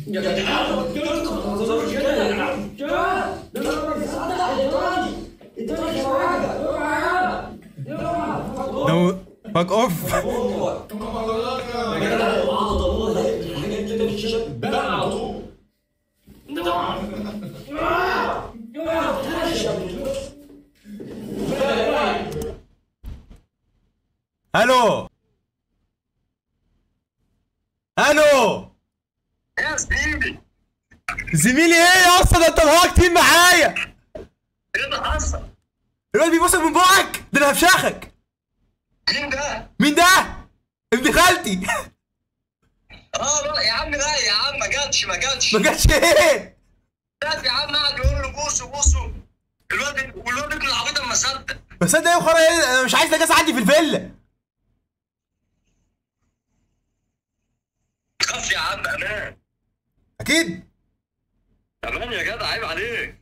يا جدعان قلت لكم ما تهزروش كده يا جدعان. ده انا بتصدق يا تاني. التاني حاجه اوعى نو باك اوف. يا جدع اوعى ضروري الحاجات اللي بتشرب بقى على طول. الو الو. يا زميلي، زميلي ايه يا اسطى؟ ده انت مهاجتين معايا. ايه اللي حصل؟ الواد بيبصك من بوعك، ده انا هفشخك. مين ده؟ مين ده؟ ابن خالتي. لا يا عم، لا يا عم، ما جاتش ما جاتش ايه؟ لا يا عم، قاعد يقول له بوسوا بوسوا. والواد ابن العبيط اما صدق. بس ده ايه وخرا ايه؟ انا مش عايز نجاسة عندي في الفيلا. خف يا عم، امان. اكيد. امان يا جدع، عيب عليك.